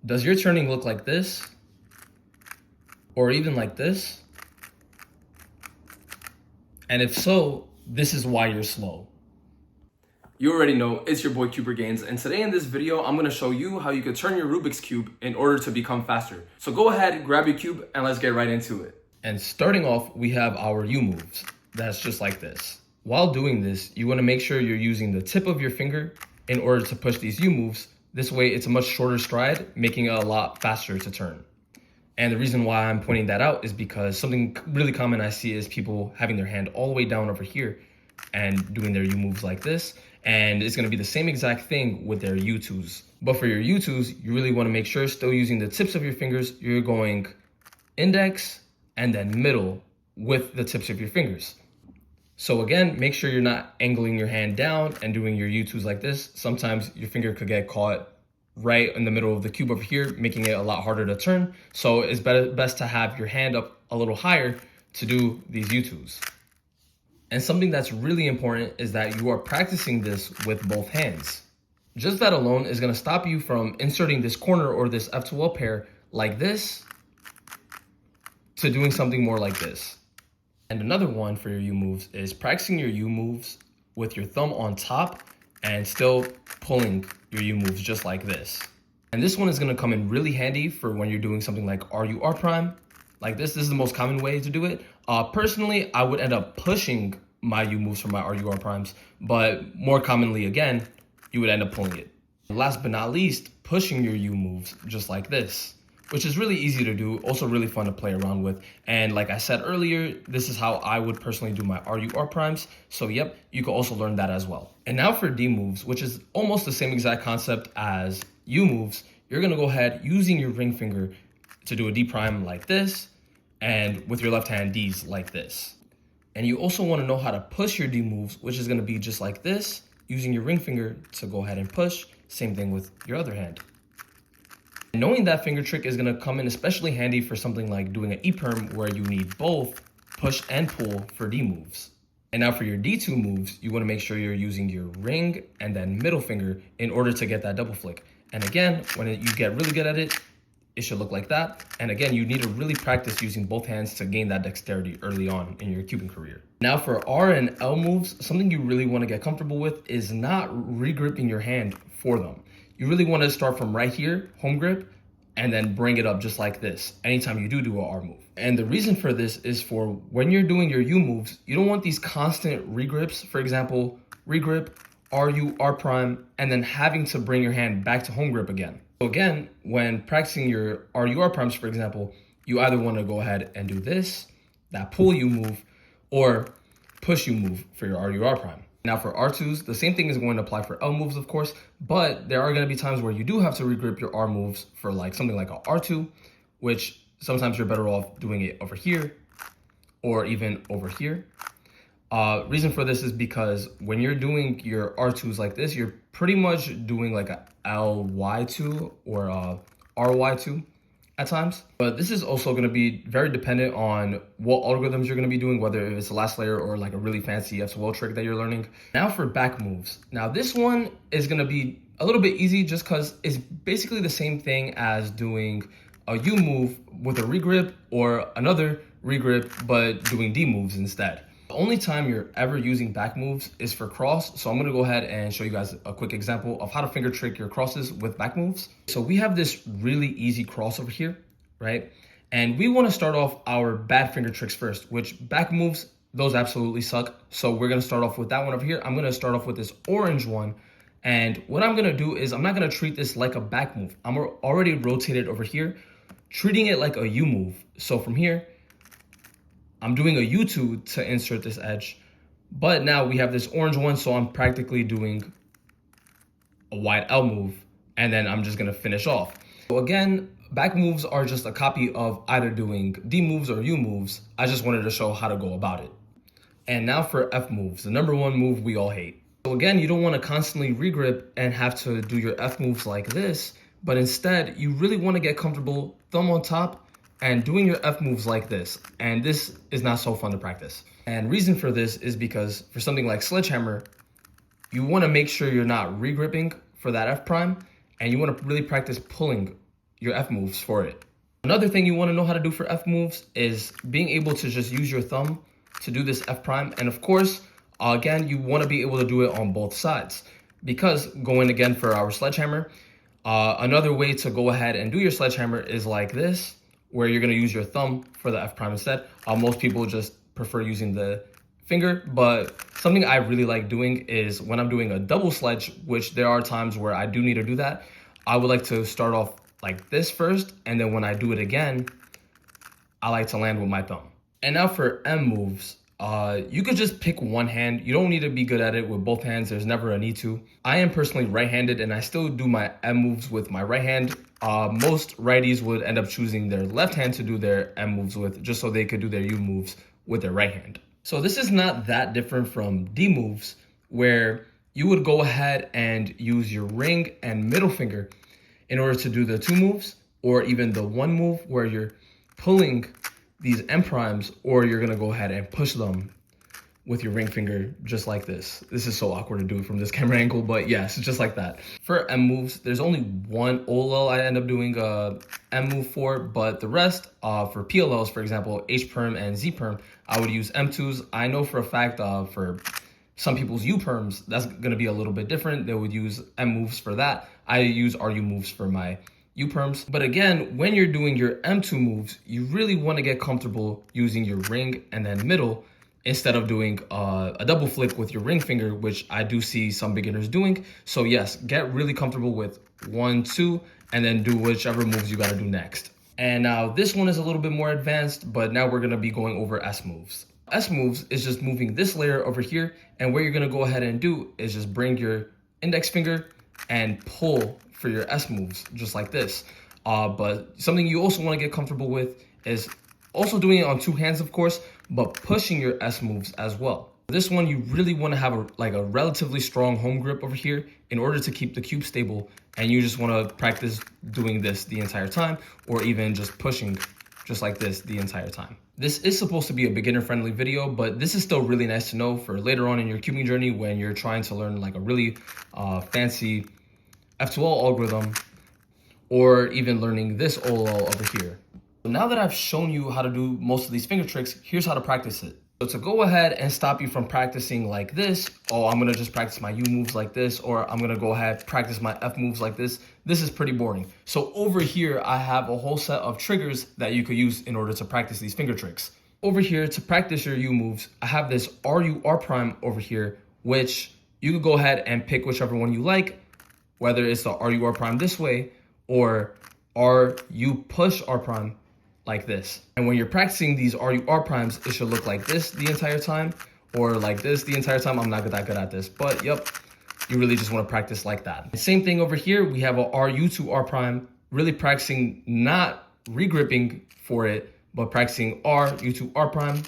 Does your turning look like this? Or even like this? And if so, this is why you're slow. You already know, it's your boy Cuber Gains, and today in this video, I'm gonna show you how you could turn your Rubik's Cube in order to become faster. So go ahead, grab your cube, and let's get right into it. And starting off, we have our U moves. That's just like this. While doing this, you wanna make sure you're using the tip of your finger in order to push these U moves. This way, it's a much shorter stride, making it a lot faster to turn. And the reason why I'm pointing that out is because something really common I see is people having their hand all the way down over here and doing their U moves like this. And it's gonna be the same exact thing with their U2s. But for your U2s, you really wanna make sure, still using the tips of your fingers, you're going index and then middle with the tips of your fingers. So again, make sure you're not angling your hand down and doing your U2s like this. Sometimes your finger could get caught right in the middle of the cube over here, making it a lot harder to turn. So it's best to have your hand up a little higher to do these U2s. And something that's really important is that you are practicing this with both hands. Just that alone is gonna stop you from inserting this corner or this F2L pair like this to doing something more like this. And another one for your U moves is practicing your U moves with your thumb on top and still pulling your U moves just like this. And this one is gonna come in really handy for when you're doing something like RUR prime. Like this is the most common way to do it. Personally, I would end up pushing my U moves for my RUR primes, but more commonly again, you would end up pulling it. Last but not least, pushing your U moves just like this, which is really easy to do, also really fun to play around with. And like I said earlier, this is how I would personally do my RUR primes. So yep, you can also learn that as well. And now for D moves, which is almost the same exact concept as U moves, you're gonna go ahead using your ring finger to do a D prime like this, and with your left hand Ds like this. And you also wanna know how to push your D moves, which is gonna be just like this, using your ring finger to go ahead and push. Same thing with your other hand. Knowing that finger trick is gonna come in especially handy for something like doing an E-perm where you need both push and pull for D moves. And now for your D2 moves, you wanna make sure you're using your ring and then middle finger in order to get that double flick. And again, when you get really good at it, it should look like that. And again, you need to really practice using both hands to gain that dexterity early on in your cubing career. Now for R and L moves, something you really wanna get comfortable with is not regripping your hand for them. You really wanna start from right here, home grip, and then bring it up just like this anytime you do an R move. And the reason for this is for when you're doing your U moves, you don't want these constant regrips. For example, regrip, RUR prime, and then having to bring your hand back to home grip again. So again, when practicing your RUR primes, for example, you either want to go ahead and do this, that pull U move, or push U move for your RUR prime. Now for R2s, the same thing is going to apply for L moves, of course, but there are going to be times where you do have to regrip your R moves for like something like a R2, which sometimes you're better off doing it over here or even over here. Reason for this is because when you're doing your R2s like this, you're pretty much doing like a LY2 or a RY2 at times. But this is also gonna be very dependent on what algorithms you're gonna be doing, whether it's a last layer or like a really fancy F2L trick that you're learning. Now for back moves. Now this one is gonna be a little bit easy just cause it's basically the same thing as doing a U move with a regrip or another regrip, but doing D moves instead. The only time you're ever using back moves is for cross. So I'm gonna go ahead and show you guys a quick example of how to finger trick your crosses with back moves. So we have this really easy cross over here, right? And we wanna start off our bad finger tricks first, which back moves, those absolutely suck. So we're gonna start off with that one over here. I'm gonna start off with this orange one. And what I'm gonna do is I'm not gonna treat this like a back move. I'm already rotated over here, treating it like a U move. So from here, I'm doing a U2 to insert this edge, but now we have this orange one, so I'm practically doing a wide L move, and then I'm just gonna finish off. So again, back moves are just a copy of either doing D moves or U moves. I just wanted to show how to go about it. And now for F moves, the number one move we all hate. So again, you don't wanna constantly regrip and have to do your F moves like this, but instead, you really wanna get comfortable, thumb on top, and doing your F moves like this. And this is not so fun to practice. And reason for this is because for something like sledgehammer, you wanna make sure you're not regripping for that F prime, and you wanna really practice pulling your F moves for it. Another thing you want to know how to do for F moves is being able to just use your thumb to do this F prime. And of course, again, you want to be able to do it on both sides, because going again for our sledgehammer, another way to go ahead and do your sledgehammer is like this, where you're going to use your thumb for the F prime instead. Most people just prefer using the finger, but something I really like doing is when I'm doing a double sledge, which there are times where I do need to do that, I would like to start off like this first, and then when I do it again, I like to land with my thumb. And now for M moves, you could just pick one hand. You don't need to be good at it with both hands. There's never a need to. I am personally right-handed, and I still do my M moves with my right hand. Most righties would end up choosing their left hand to do their M moves with, just so they could do their U moves with their right hand. So this is not that different from D moves, where you would go ahead and use your ring and middle finger in order to do the two moves, or even the one move where you're pulling these M primes, or you're gonna go ahead and push them with your ring finger just like this. This is so awkward to do from this camera angle, but yes, just like that. For M moves, there's only one OLL I end up doing a M move for, but the rest, for PLLs, for example, H perm and Z perm, I would use M2s. I know for a fact for some people's U perms, that's gonna be a little bit different. They would use M moves for that. I use RU moves for my U perms. But again, when you're doing your M2 moves, you really want to get comfortable using your ring and then middle instead of doing a double flick with your ring finger, which I do see some beginners doing. So yes, get really comfortable with 1, 2, and then do whichever moves you got to do next. And now this one is a little bit more advanced, but now we're going to be going over S moves. S moves is just moving this layer over here, and what you're going to go ahead and do is just bring your index finger and pull for your S moves, just like this. But something you also want to get comfortable with is also doing it on two hands, of course, but pushing your S moves as well. This one, you really want to have a relatively strong home grip over here in order to keep the cube stable, and you just want to practice doing this the entire time, or even just pushing just like this the entire time. This is supposed to be a beginner-friendly video, but this is still really nice to know for later on in your cubing journey when you're trying to learn like a really fancy F2L algorithm, or even learning this OLL over here. Now that I've shown you how to do most of these finger tricks, here's how to practice it. So to go ahead and stop you from practicing like this, oh, I'm gonna just practice my U moves like this, or I'm gonna go ahead practice my F moves like this is pretty boring. So over here, I have a whole set of triggers that you could use in order to practice these finger tricks. Over here, to practice your U moves, I have this RU R prime over here, which you could go ahead and pick whichever one you like, whether it's the RU R prime this way, or RU push R prime like this. And when you're practicing these RU R primes, it should look like this the entire time, or like this the entire time. I'm not that good at this, but yep, you really just want to practice like that. Same thing over here, we have a RU2 R prime, really practicing not regripping for it, but practicing RU2 R prime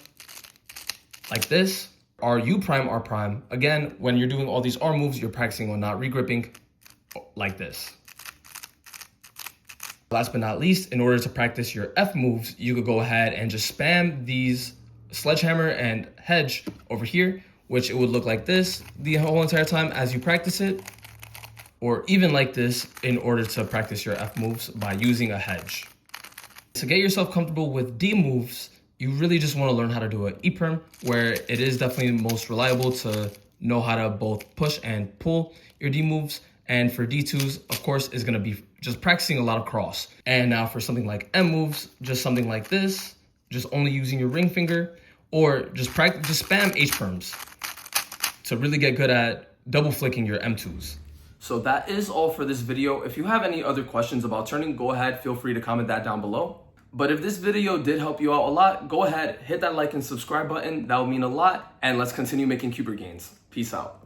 like this. RU prime R prime, again, when you're doing all these R moves, you're practicing on not regripping like this. Last but not least, in order to practice your F moves, you could go ahead and just spam these sledgehammer and hedge over here, which it would look like this the whole entire time as you practice it, or even like this in order to practice your F moves by using a hedge. To get yourself comfortable with D moves, you really just want to learn how to do an E perm, where it is definitely most reliable to know how to both push and pull your D moves. And for D2s, of course, is going to be just practicing a lot of cross. And now for something like M moves, just something like this, just only using your ring finger, or just spam H perms to really get good at double flicking your M2s. So that is all for this video. If you have any other questions about turning, go ahead, feel free to comment that down below. But if this video did help you out a lot, go ahead, hit that like and subscribe button. That would mean a lot. And let's continue making cuber gains. Peace out.